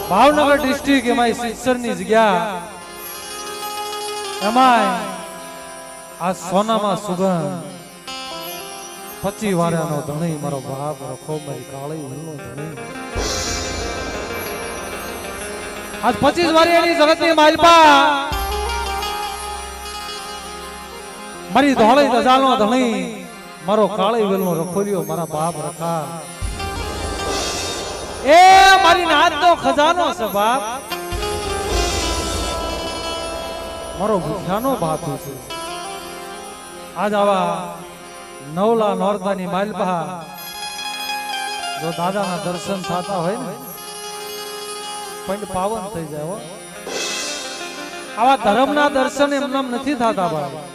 Bhavnagar district એમાં શિક્ષણની જગ્યા એમાં આ સોનામાં સુગંધ 25 વાળાનો ધણી મારો બાપ રખો મારી કાળી વલનો ધણી આજ 25 વાળાની જગતની માલપા મારી ધોળી દજાલનો ધણી મારો કાળી વલનો રખોલિયો મારા બાપ રખા એ મારી નાતનો ખજાનો છે બાપ મારો ભૂખ્યાનો બાપ છે આજ આવા નવલા નોરતાની માલપા જો દાદાના દર્શન થતા હોય ને પણ પાવન થઈ જાય હો આવા ધર્મના દર્શન એમને નથી થતા બાબા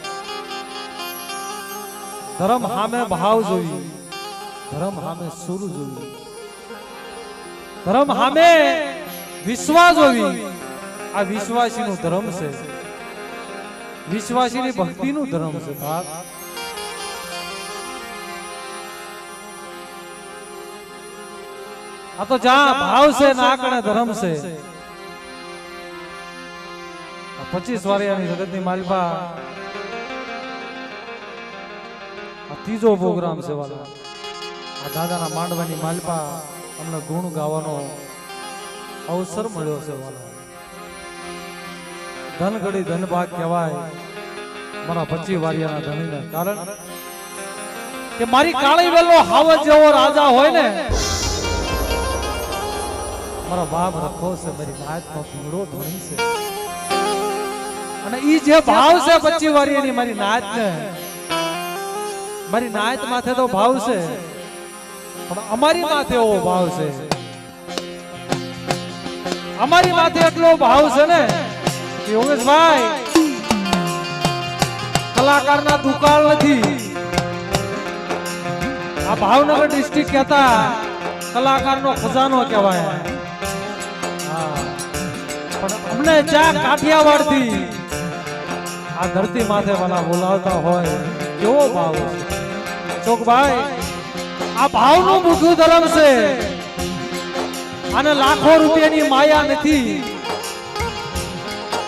ધર્મ સામે ભાવ જોઈએ ધર્મ સામે સુર જોઈએ ધર્મ સામે વિશ્વાસ જોવી આ વિશ્વાસીનું ધર્મ છે વિશ્વાસીની ભક્તિનું ધર્મ છે બાપ આ તો જ્યાં ભાવ છે ના કણે ધર્મ છે 25 વારિયાની જગતની માલપા આ ત્રીજો પ્રોગ્રામ છે વાલા આ દાદાના માંડવાની માલપા અમને ગુણ ગાવાનો અવસર મળ્યો છે વાલા ધન ઘડી ધન ભાગ કહેવાય મારા 25 વારિયાના ધણીને કારણ કે મારી કાળી વેલો હાવજ જેવો રાજા હોય ને મારો બાપ રખો છે મારી નાતનો ભીડો ધણી છે અને ઈ જે ભાવ છે 25 વારિયાની મારી નાતને મારી નાત માથે તો ભાવ છે પણ અમારી માથે એવો ભાવ છે અમારી માથે એટલો ભાવ છે ને કે યોગેશભાઈ કલાકારના દુકાળ નથી આ ભાવનગર ડિસ્ટ્રિક્ટ કહેતા કલાકારનો ખજાનો કહેવાય પણ અમને ચા કાઠિયાવાડથી આ ધરતી માથે વાલા બોલાવતા હોય કેવો ભાવ છે ચોકભાઈ આ ભાવનું મૂઠું ધર્મ છે અને લાખો રૂપિયાની માયા નથી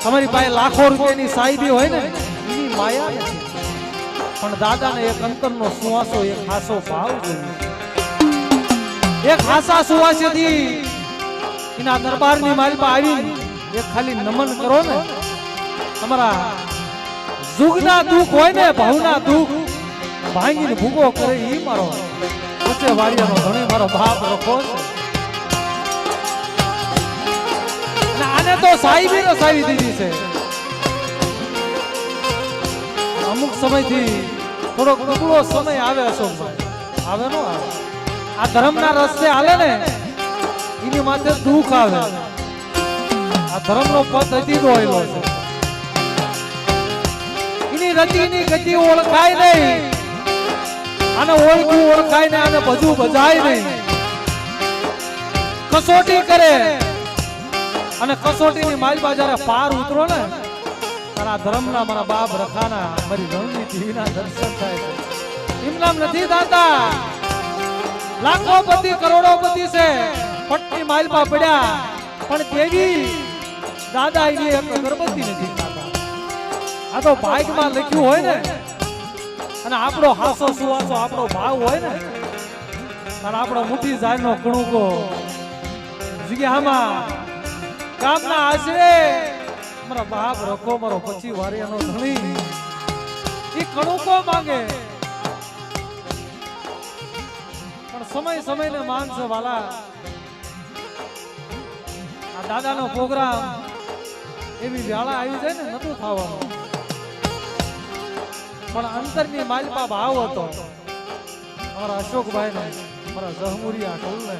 તમારી પાસે લાખો રૂપિયાની સાહેબી હોય ને એની માયા નથી પણ દાદાને એક અંતરનો સુવાસો એક ખાસો ભાવ જોઈએ એક ખાસા સુવાસેથી એના દરબારની માલપા આવી એક ખાલી નમન કરો ને તમારા જુગના દુઃખ હોય ને ભાવના દુઃખ ભાંગીને ભૂગો કરે ઈ મારો 25 વારિયાનો ધણી મારો બાપ રખો છે આને તો સાહેબી રસાવી દીધી છે અમુક સમયથી થોડોક નબળો સમય આવે અશોકભાઈ આવે નો આવે આ ધર્મના રસ્તે હાલે ને એની માથે દુઃખ આવે આ ધર્મનો પથ હતી દોયલો છે એની રતિની ગતિ ઓળખાય નહીં આને ઓળખું ઓળખાય ને આને બધું બજાય નહીં કસોટી કરે અને કસોટીની માલપા જ્યારે પાર ઉતરો ને તારા ધર્મના મારા બાપ રખાના મારી રણનીતિના દર્શન થાય છે એમનામ નથી થતા લાખોપતિ કરોડોપતિ છે પટની માલપા પડ્યા પણ તેવી દાદા એની એક અગરબત્તી નથી થતા આ તો ભાગમાં લખ્યું હોય ને અને આપણો હાસો સુવાસો આપણો ભાવ હોય ને અને આપણો મુઠ્ઠી જાયનો કણુકો જગ્યામાં ગામના આશરે મારા બાપ રખો મારો 25 વારિયાનો ધણી એ કણુકો માંગે પણ સમયને માનશે વાલા આ દાદાનો પ્રોગ્રામ એવી વેળા આવી જાય ને નતું ખાવાનું પણ અંતરની માલપા ભાવ હતો અમારા અશોકભાઈ ને મારા જહમુરિયા ટોલ ને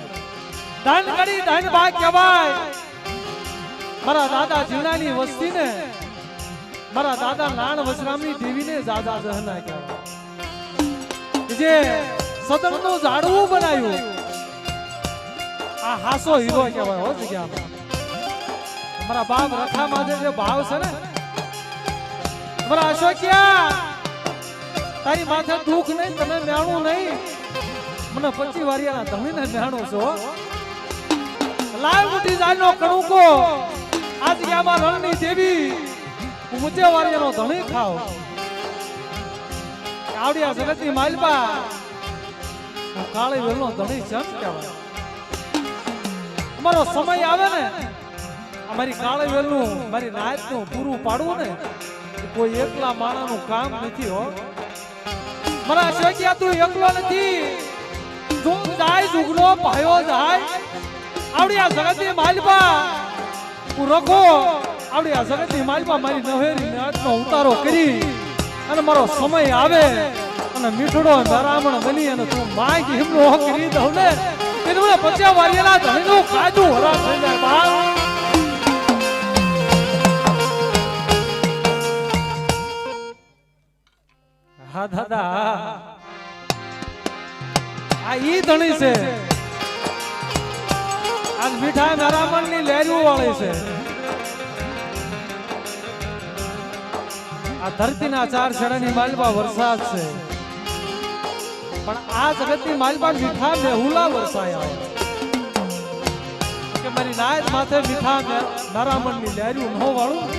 ધન કરી ધન ભાગ કહેવાય મારા દાદા જીવનાની વસ્તી ને મારા દાદા નાણ વજરામની દેવીને દાદા જહના કહેવાય જે સદનનું ઝાડવું બનાવ્યું આ હાસો હીરો કહેવાય હો જગ્યામાં મારા બાપ રખામાં જે ભાવ છે ને મારા અશોકિયા તારી માથે દુઃખ નહીં તને મેણું નહીં મને 25 વારિયાના ધણીને મેણું છો લાવ ઉઠી જાયનો કણુકો આજ ગામાં રણની દેવી ઊંચે વારિયાનો ધણી ખાવ આવડિયા જગતની માલપા હું કાળી વેલનો ધણી ચમ કહેવાય અમારો સમય આવે ને અમારી કાળી વેલનું મારી નાયતનું પૂરું પાડવું ને કોઈ એકલા માણાનું કામ નથી હો મારા શોકિયા તું એકલો નથી જુગ જાય જુગનો ભાયો જાય આવડિયા જગતની માલપા હું રખો આવડિયા જગતની માલપા મારી નવેરી નાચનો ઉતારો કરી અને મારો સમય આવે અને મીઠડો મેરામણ બની અને તું માય હિમનો કરી દઉં ને તેનું પચ્યા વારિયાના ધણીનું કાજુ હરા થઈ જાય બા હા દાદા આ ઈ ધણી છે આજ મીઠા મેરામણ ની લેરું વાળી છે આ ધરતીના ચાર છેડાની માલપા વરસાદ છે પણ આ જગતની માલપા મીઠા મેહુલા વરસાયા કે મારી નાયત માથે મીઠા મેરામણ ની લેરું નો વાળું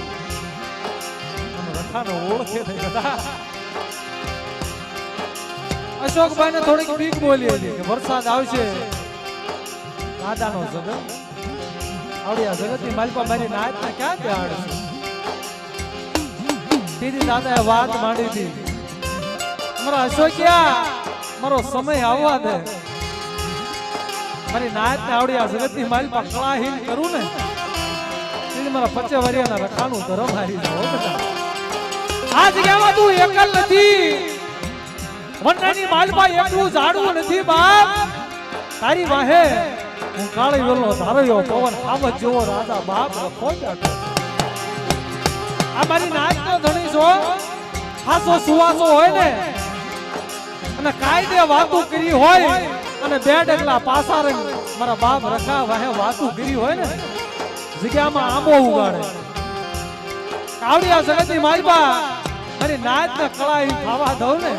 અને રખાનો ઓળખે થઈ બધા અશોકભાઈ ને થોડીક બીક બોલી હતી કે વરસાદ આવશે દાદાનો જગત આવડિયા જગતની માલપા મારી નાયત ને ક્યાં બેહાડશે સીધી દાદાએ વાત માંડી હતી મારા અશોકિયા મારો સમય આવવા દે મારી નાયત ને આવડિયા જગતની માલપા કળાહીન કરું ને સીધી મારા 25 વર્ષના રખાનું ધરમ હારી જાવ બધા આ જગ્યામાં તું એકલ નથી વનરાની માલપા એકલું ઝાડવું નથી બાપ તારી વાહે હું કાળી વેલનો ધારયો પવન આવત જેવો રાજા બાપ રખો જાતો આ મારી નાચનો ધણી છો હાસો સુવાસો હોય ને અને કાયદે વાતું કરી હોય અને બે ડગલા પાસા રે મારા બાપ રખા વાહે વાતું કરી હોય ને જગ્યામાં આંબો ઉગાડે આવડિયા જગતની માલપા મારી નાચને કળાઈ ખાવા દઉં ને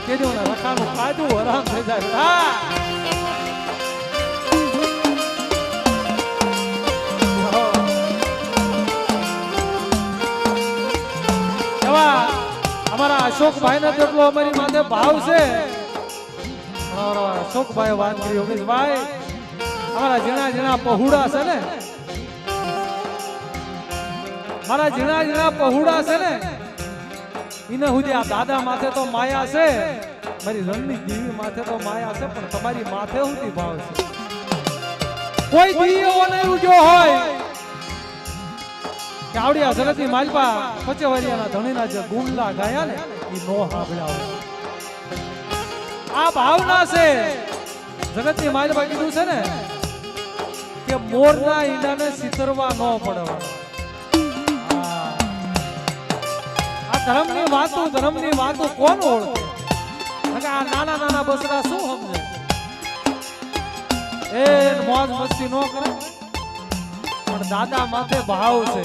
કેજો ને રખાનું કાજુ હરામ થઈ જાય અમારા અશોકભાઈ ને જેટલો અમારી માથે ભાવ છે અશોકભાઈ વાત કરી ઉમેશભાઈ અમારા ઝીણા ઝીણા પહોળા છે ને મારા ઝીણા ઝીણા પહોળા છે ને એને સુધી આ દાદા માથે તો માયા છે મારી રણની દેવી માથે તો માયા છે પણ તમારી માથે સુધી ભાવ છે કોઈ દીવો નહીં ઉગ્યો હોય આવડિયા જગતની માલપા 25 વર્ષના ધણીના જે ગુણલા ગાયા ને એ નો સાંભળ્યા આ ભાવના છે જગતની માલપા કીધું છે ને કે મોરના ઈંડાને સિતરવા ન પડવા આ ધર્મની વાતો કોણ ઓળખે આ નાના નાના બસડા શું સમજે એ મોજ મસ્તી નો કરે પણ દાદા માથે ભાવ છે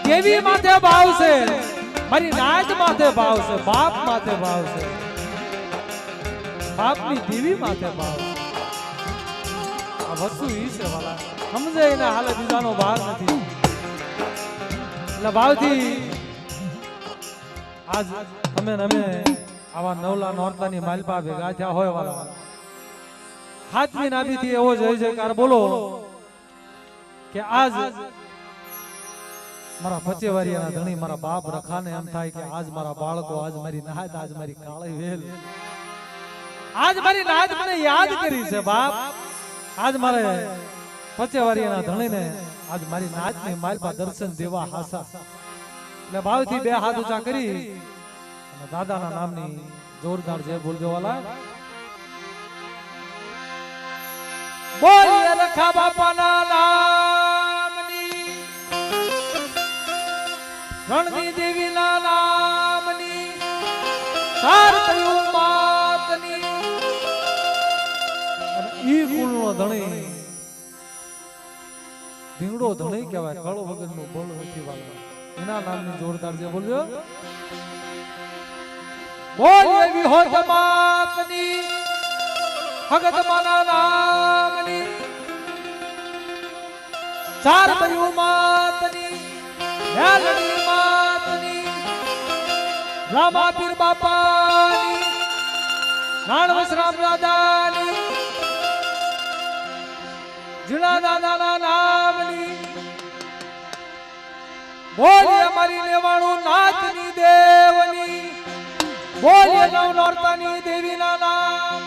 દેવી માથે ભાવ છે મારી નાચ માથે ભાવ છે બાપ માથે ભાવ છે બાપની દેવી માથે ભાવ છે આ વસ્તુ ઈ છે વાલા સમજે એના હાલે બીજાનો ભાગ નથી એટલે ભાવથી આજ અમે આવા નવલા નોરતાની માલપા ભેગા થયા હોય વાલા હાથની નાભીથી એવો જય જયકાર બોલો કે આજ મારા 25 વર્ષના ધણી મારા બાપ રખાને એમ થાય કે આજ મારા બાળકો આજ મારી નાત આજ મારી કાળી વેલ આજ મારી નાત મને યાદ કરી છે બાપ આજ મારે 25 વર્ષના ધણીને આજ મારી નાતની માલપા દર્શન દેવા હાસા એટલે ભાવથી બે હાથ ઊંચા કરી અને દાદાના નામની જોરદાર જય બોલજો વાલા બોલ રખા બાપાના નામની રણની દેવીના નામની તાર કયું માતની ઈ કુળનો ધણી ધીંગડો ધણી કહેવાય કળો વગરનો બોલ નથી વાળો એના નામની જોરદાર જે બોલજો બોલ એવી હોત માતની ભગત માના નામની ચાર બયુ માતની હેલડી માતની રામાપીર બાપાની નાણવસ રામ દાદાની જુના દાદાના નામની બોલીએ મારી લેવાણું નાથની દેવની બોલીએ નવ નોરતાની દેવીના નામ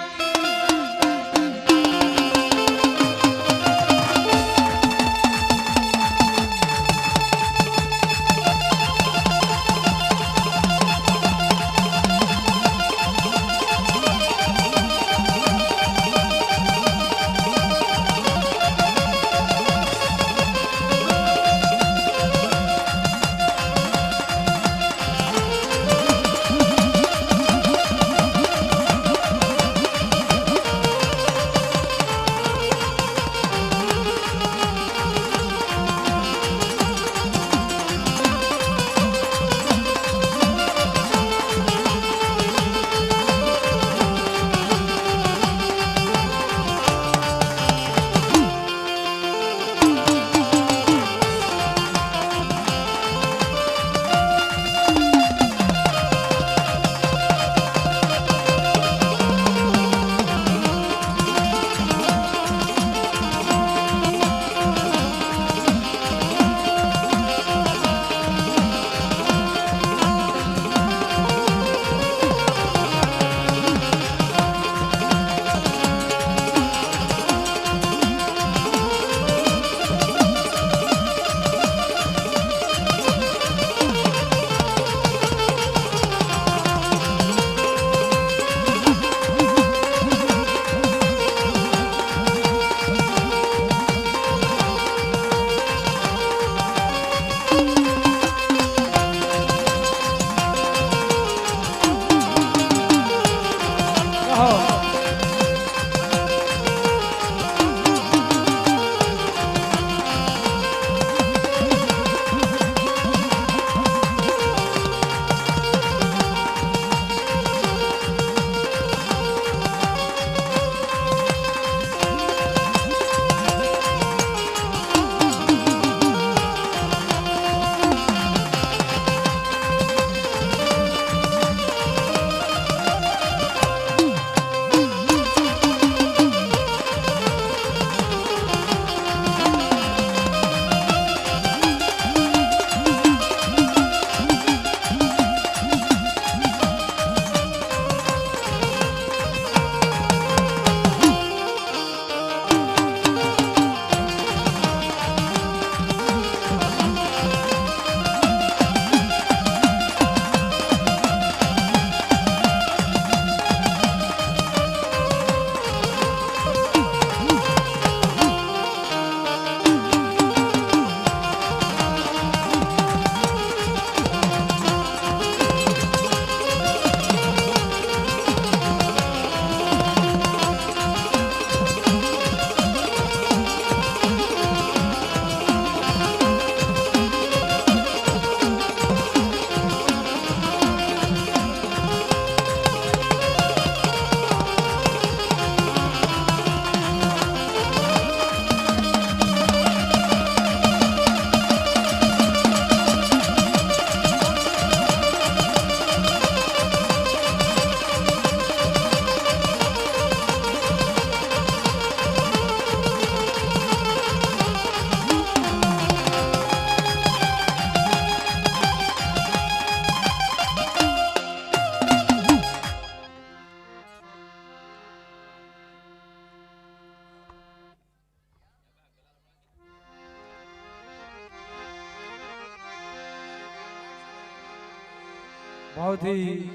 ભાવથી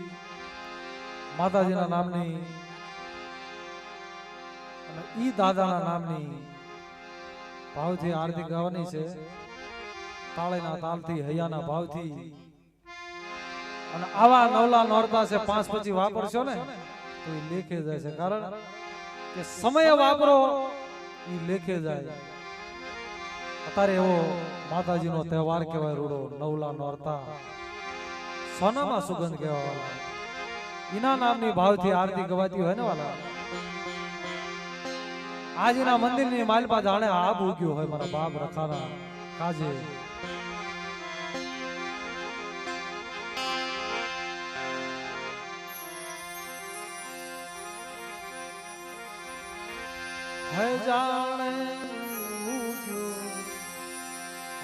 માતાજીના નામની અને ઈ દાદાના નામની ભાવથી આરતી ગાવાની છે. તાળીના તાલથી હૈયાના ભાવથી. અને આવા નવલા નોરતા છે 5 પછી વાપરશો ને તો એ લેખે જાય છે. કારણ કે સમય વાપરો એ લેખે જાય. અત્યારે એવો માતાજીનો તહેવાર કહેવાય રૂડો નવલા નોરતા, સોનામાં સુગંધ કહેવાય. એના નામની ભાવથી આરતી ગવાતી હોય ને વાલા, આજના મંદિરની માલપા જાણે આબ ઉગ્યો હોય મારા બાપ રખાના કાજે. હે જાણે ઉગ્યો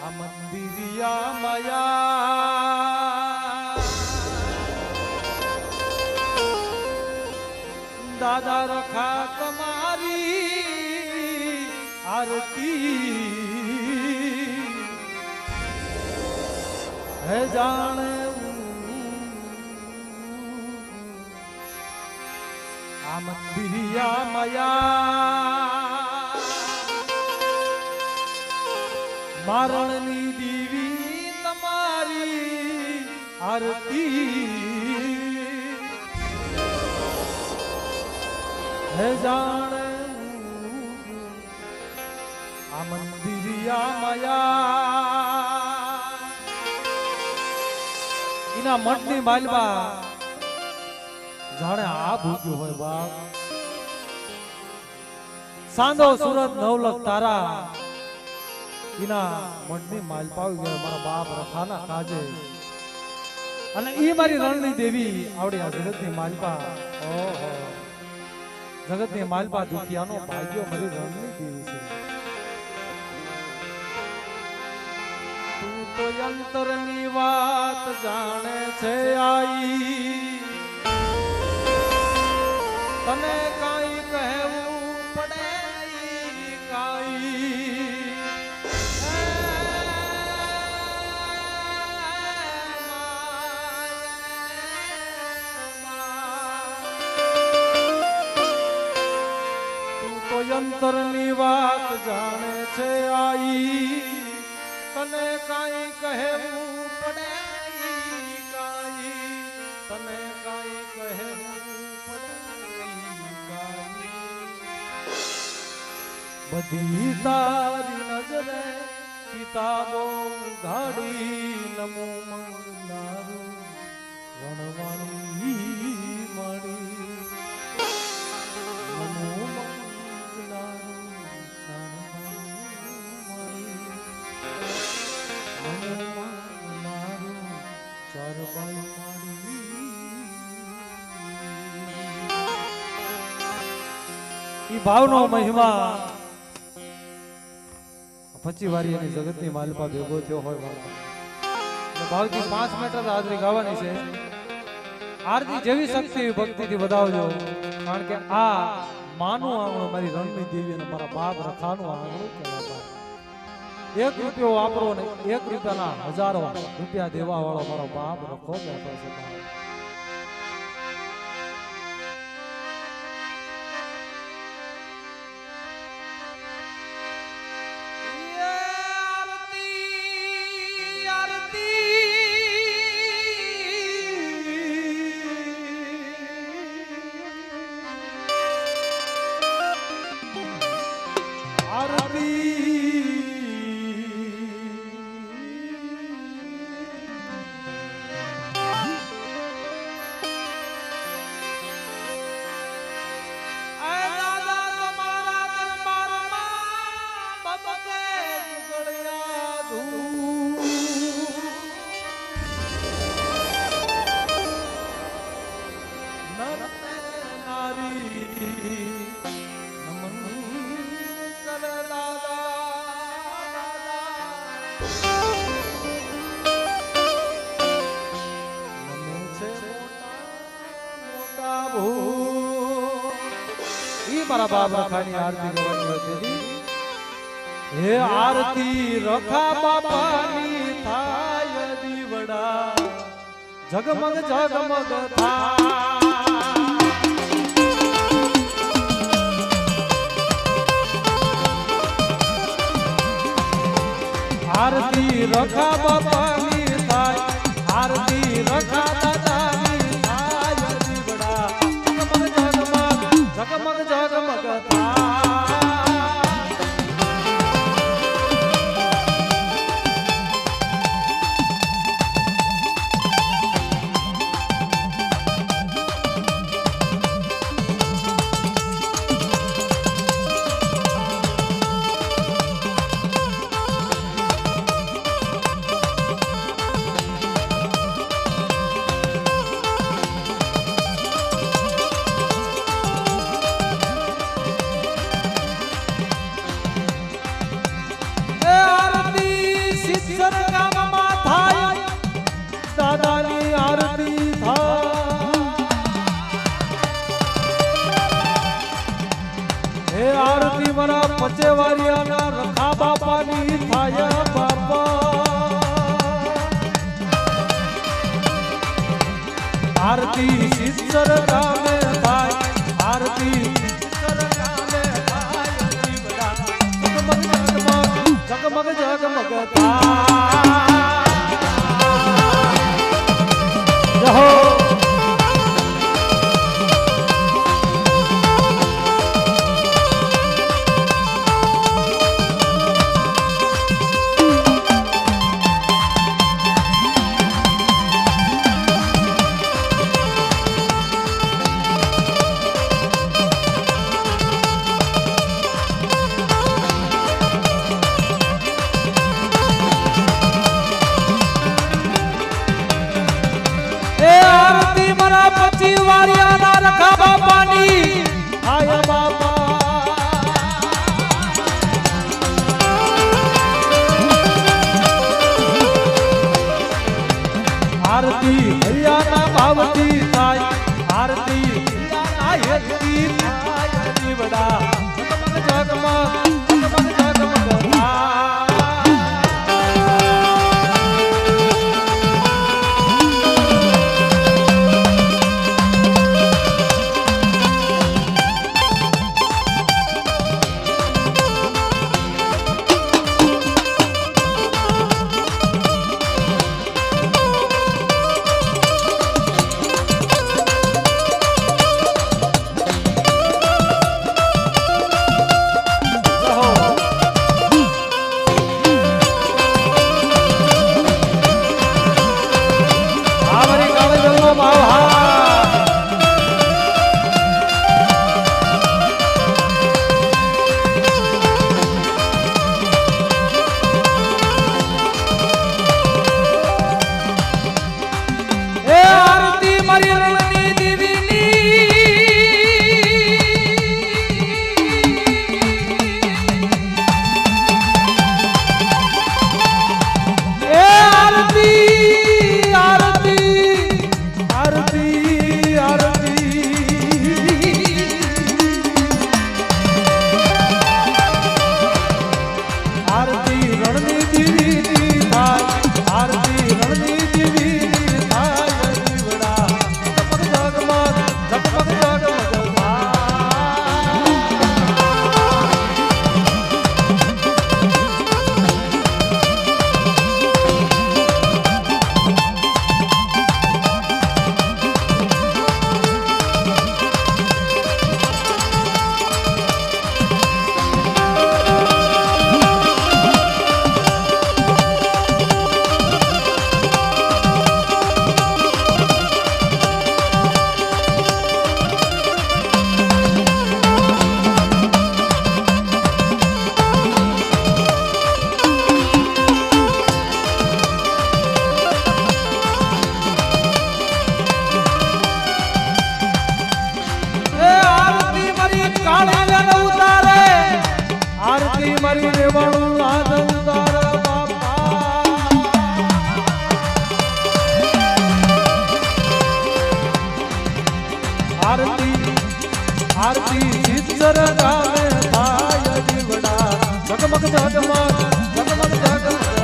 આ મંદિરિયા માયા દાદા રખા તમારી આરતી હે જાણે આ મંદિરિયા માયા મારણની દેવી તમારી આરતી હે જાણે આ મંદિરિયા માયા એના મઠની માલમાં જાણે આ ભૂગ્યું હોય બાપ. સાંધો સુરત નવલખ તારા એના મઠની માલપા આવી ગયા મારા બાપ રખાના કાજે. અને ઈ મારી રણની દેવી આવડી આ જગતની માલપા. ઓહો જગતની માલપા દુખિયાનો ભાગ્યો મારી રણની દેવી છે. તું તો અંતરની વાત જાણે છે આઈ તને કાઈ કહેવું પડે કાઈ તું તો અંતરની વાત જાણે છે આઈ તને કાઈ કહેવું પડે કાઈ તને કાઈ કહેવું બધી તારી નજરે કિતાબો ઘાડી નમો મંગલારું વણવાણી મળી નમો મંગલારું નમો મંગલારું ચારબાઈ મળી. ઈ ભાવનો મહિમા પચી વારી એની જગતની માલપા ભેગો થયો હોય ભાવથી 5 મીટર હાજરી ગાવાની છે. આરતી જેવી શક્તિ ભક્તિથી વધાવજો કારણ કે આ માનું આંગણું મારી રણની દેવી અને મારા બાપ રખાનું આંગણું કહેવાય. 1 રૂપિયો વાપરો ને 1 રૂપિયાના હજારો રૂપિયા દેવા વાળો મારો બાપ રખો બેઠો છે. મારા બાપ રખાની આરતી ગવાની હતી. હે આરતી રખા બાપાની થાય દીવડા જગમગ જગમગ આરતી રખા બાપાની થાય આરતી રખા દાદાની થાય દીવડા જગમગ જગમગ જગમગ જગમગ જગમગ થાય હો પછી વારિયાના રખા બાપાની આયા બાપા આરતી હૈયાના ભાવતી થાય આરતી હૈયાના હેતી થાય જીવડા જગમગ જગમગ થાય મારી રેવાણું લાદ ઉતાર બાપા આરતી સિદ્ધર ગામે થાય જીવડા જગમગ જગમગ જગમગ જગમગ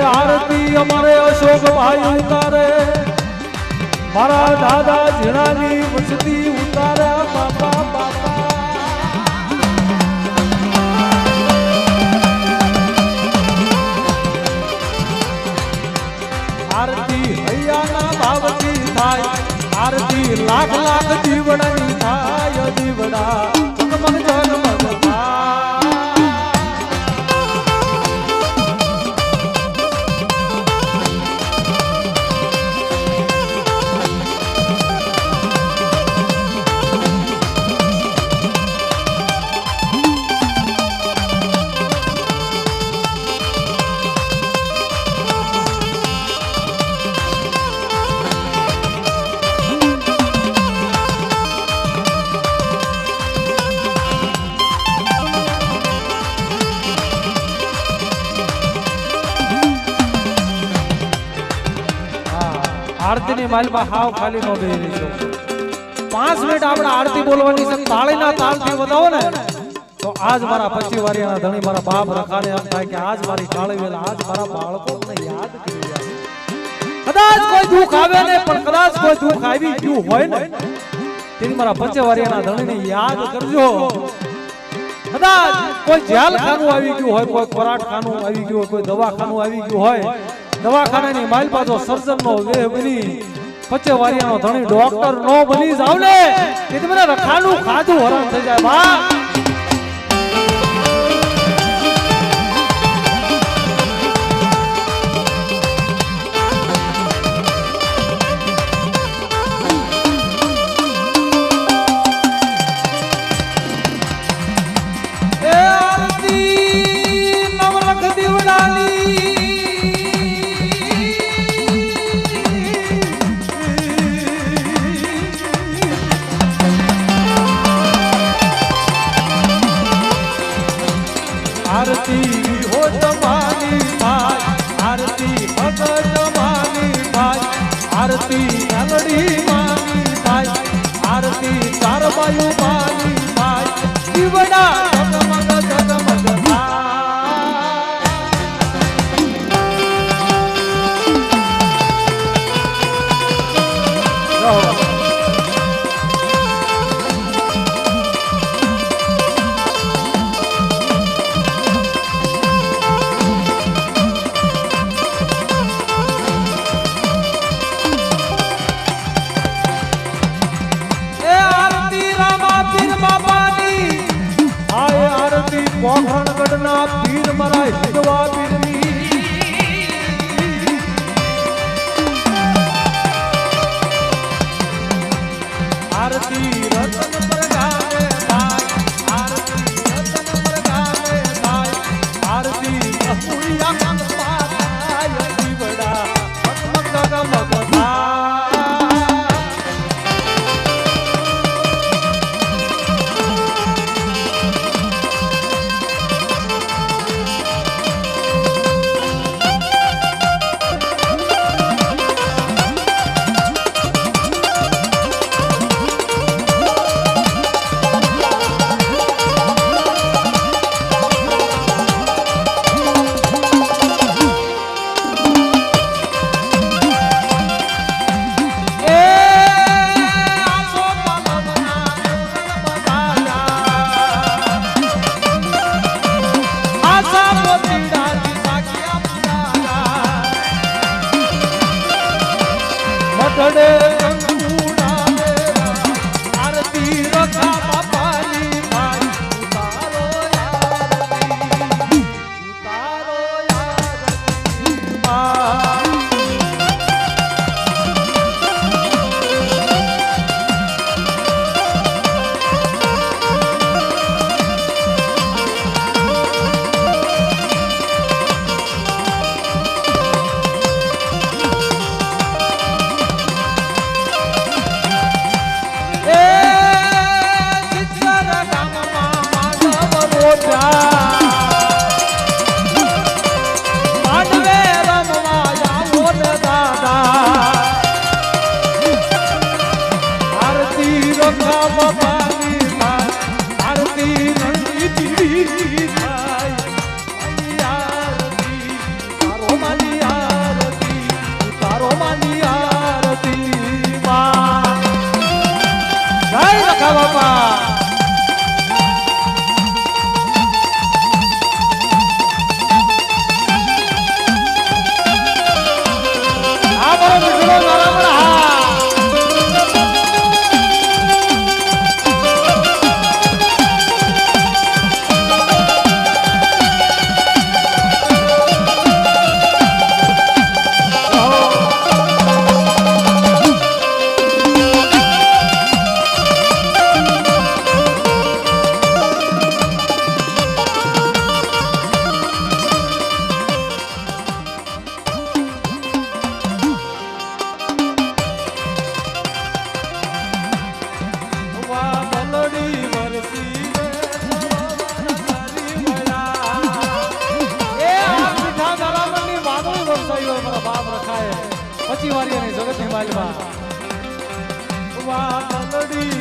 આરતી અમારે અશોક ભાઈ ઉતારે મારા દાદા ઝીણાની વસતી ઉતારે બાપા બાપા આરતી હૈયાના ભાવથી થાય આરતી લાખ લાખ જીવડાની થાય જીવડા જગમગ જગમગ થાય આરતીની માલમાં હાવ ખાલી નો બેહી રહીશો 5 મિનિટ આપણે આરતી બોલવાની છે તાળીના તાલથી વધાવો ને તો આજ મારા 25 વારિયાના ધણી મારા બાપ રખાને એમ થાય કે આજ મારી કાળી વેલા આજ મારા બાળકોને યાદ કરી જાય કદાચ કોઈ દુઃખ આવે ને પણ કદાચ કોઈ દુઃખ આવી ગયું હોય ને તેની મારા 25 વારિયાના ધણીને યાદ કરજો કદાચ કોઈ જેલ ખાનું આવી ગયું હોય કોઈ કોરાટ ખાનું આવી ગયું હોય કોઈ દવાખાનું આવી ગયું હોય દવાખાનાની માલ પાછો સર્જનનો વેહ બની 25 વારિયાનો ધણી ડોક્ટર નો બની જાવ ને કે તમને રખાનું ખાધું હરામ થઈ જાય બા आरती हो जमानी भाई आरती भगत मानी भाई आरती नलड़ी मानी भाई आरती चारबायु मानी भाई जीवना जगमग जगमग પોખરણગઢના પીર મારા હિંદવા પીરની આરતી રતન પ્રગામે ભાઈ આરતી રતન પ્રગામે ભાઈ આરતી અપુરિયા કંપાય જીવડા મગમગ મગમગ आरती रखा बापानी भाई उतारो પછી વારી જગત માલવા વાદળી